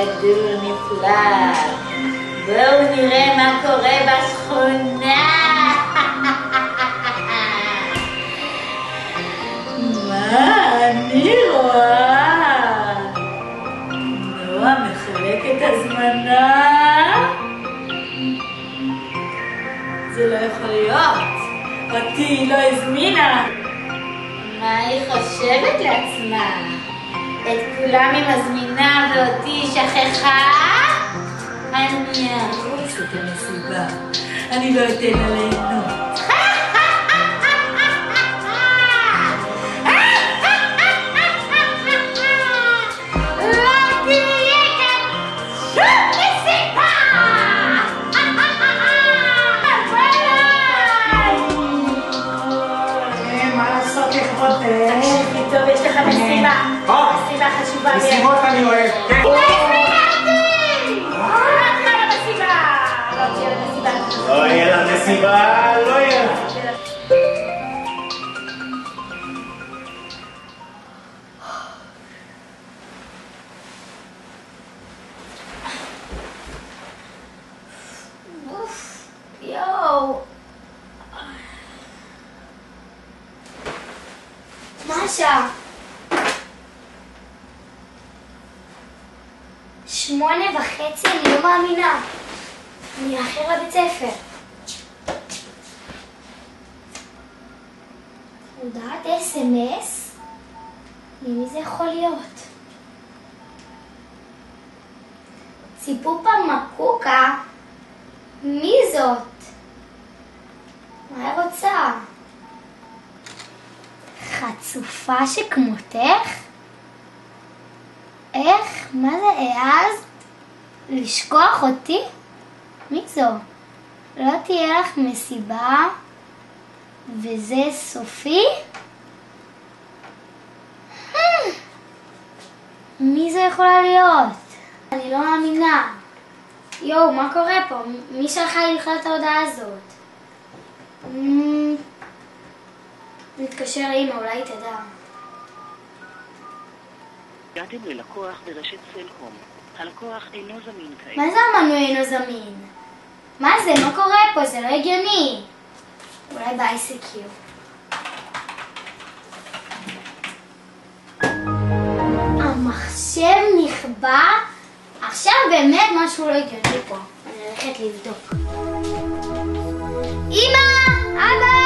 גדול נפלא. בואו נראה מה קורה בשכונה. מה אני רואה? נועה מחלקת הזמנה? זה לא יכול להיות. אותי היא לא הזמינה. מה היא חושבת לעצמה? את כולם היא מזמינה ואותי שכחה? אני ארוץ את המסיבה. אני לא אתן לה ליהנות. טוב, יש לך מסיבה. מסיבה חשובה. מסיבות אני אוהב. לא יהיה לה מסיבה, לא יהיה לה. יואו. משה. 8:30, אני לא מאמינה. אני אחר לבית ספר. הודעת SMS? ממי זה יכול להיות? ציפופה מקוקה? מי זאת? מה היא רוצה? חצופה שכמותך? איך? מה זה העז? לשכוח אותי? מי זו? לא תהיה לך מסיבה? וזה סופי? מי זו יכולה להיות? אני לא מאמינה. יואו, מה קורה פה? מי שלחה לי לכתוב את ההודעה הזאת? נתקשר לאמא, אולי תדע. הגעתם ללקוח ברשת סלקום. הלקוח אינו זמין כעת. מה זה המנוי אינו זמין? מה זה? מה קורה פה? זה לא הגיוני. אולי ב-ICQ. המחשב נכבה? עכשיו באמת משהו לא הגיוני פה. אני הולכת לבדוק. אמא! אבא!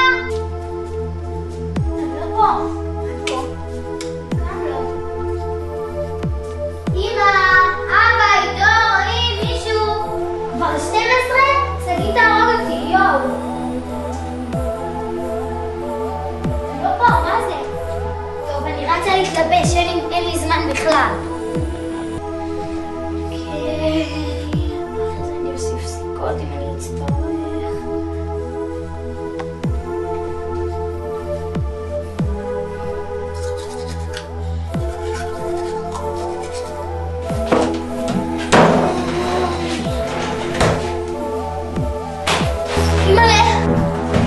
אני לא פה. אני פה. גם לא. אמא! אבא! עידו! רואים מישהו! כבר 12? שגיא תהרוג אותי, יואו! אני לא פה, מה זה? טוב, אני רצה להתלבש, אין לי זמן בכלל. אוקיי... אז אני אוסיף סיכות אם אני אצטרך.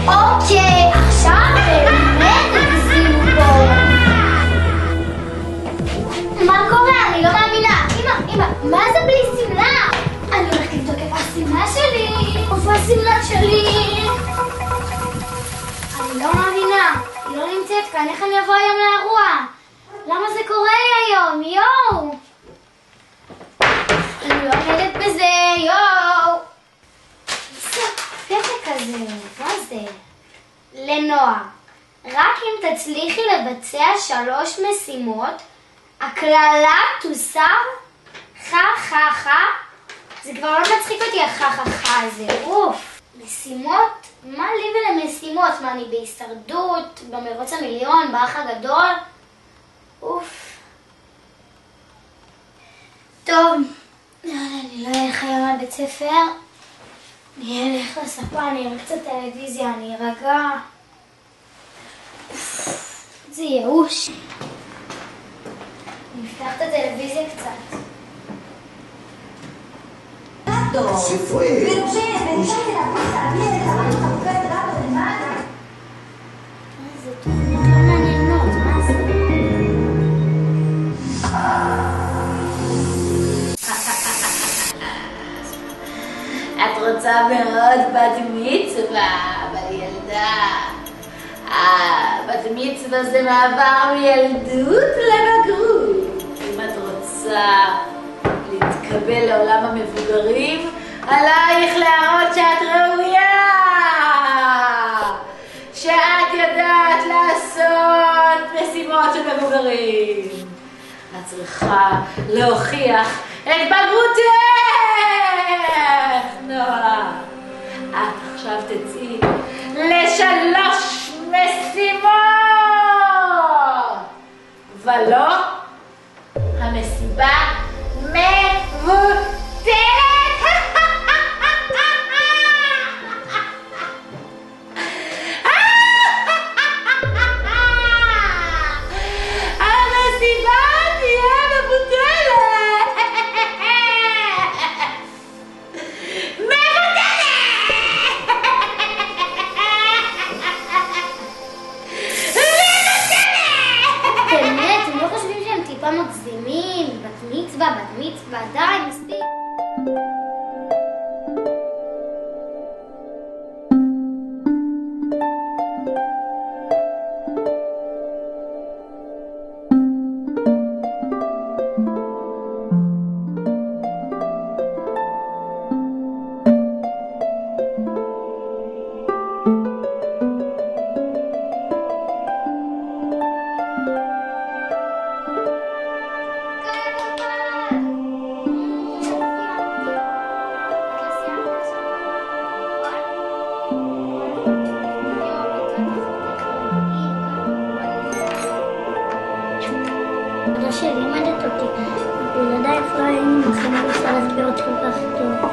אוקיי, עכשיו באמת הגזימו פה. מה קורה? אני לא מאמינה. אמא, מה זה בלי שמלה? אני הולכת לבדוק איפה השמלה שלי. איפה השמלה שלי? אני לא מאמינה. היא לא נמצאת כאן. איך אני אבוא היום לאירוע? למה זה קורה לי היום? יואו. אני לא עומדת בזה. יואו. איזה פתק כזה. מה זה? לנועה, רק אם תצליחי לבצע 3 משימות, הקללה תוסר חה. זה כבר לא מצחיק אותי החה הזה. אוף. משימות? מה לי ולמשימות? מה, אני בהישרדות? במרוץ המיליון? באח הגדול? אוף. טוב, אני לא אלך היום לבית ספר. אני אלך לספה, אני אראה קצת טלוויזיה, אני ארגע. זה ייאוש. אני אפתח את הטלוויזיה קצת. Se fue. Pero che, pensate la cosa, viene la banda a buscar el gato de mano. מה זה? תוכנית לא מעניינות, מה זה? עוד בת מצווה, אבל ילדה. בת מצווה זה מעבר מילדות לבגרות. אם את רוצה להתקבל לעולם המבוגרים, עלייך להראות שאת ראויה, שאת יודעת לעשות משימות של מבוגרים. את צריכה להוכיח את בגרותך, נועה. את עכשיו תצאי ל3 משימות, ולא, המסיבה מבוטלת. מגזימים, בת מצווה, די, מספיק. תודה שלימדת אותי, בלעדייך לא היינו יכולים להסביר אותי כל כך טוב.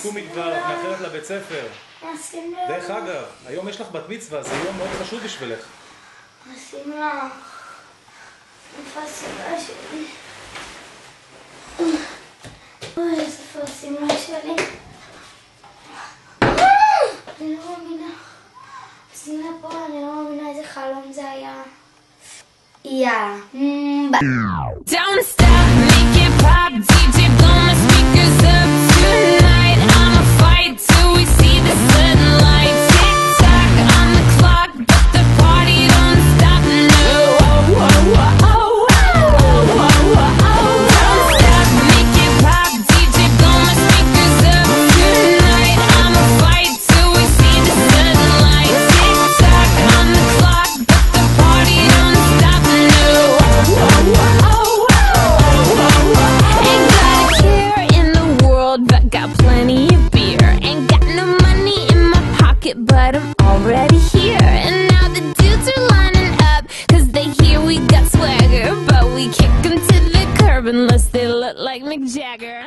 קומי כבר, את מאחרת לבית ספר. דרך אגב, היום יש לך בת מצווה, זה יום מאוד חשוב בשבילך. השמלה. איפה השמלה שלי? אוי, איפה השמלה שלי? אני לא מאמינה. השמלה פה, אני לא מאמינה איזה חלום זה היה. יאללה. Don't stop, make it pop, DJ blow my speakers up tonight. I'ma fight till we see the sunlight. Tick tock on the clock, but the party don't stop. No, oh, oh, oh, oh, oh, oh, oh, oh. Don't stop, make it pop, DJ blow my speakers up tonight. I'ma fight till we see the sunlight. Tick tock on the clock, but the party don't stop. No, oh, oh, oh, oh. Ain't got a care in the world, but got plenty of beer. Ain't got no money in my pocket, but I'm already here. And now the dudes are lining up, cause they hear we got swagger. But we kick them to the curb unless they look like Mick Jagger.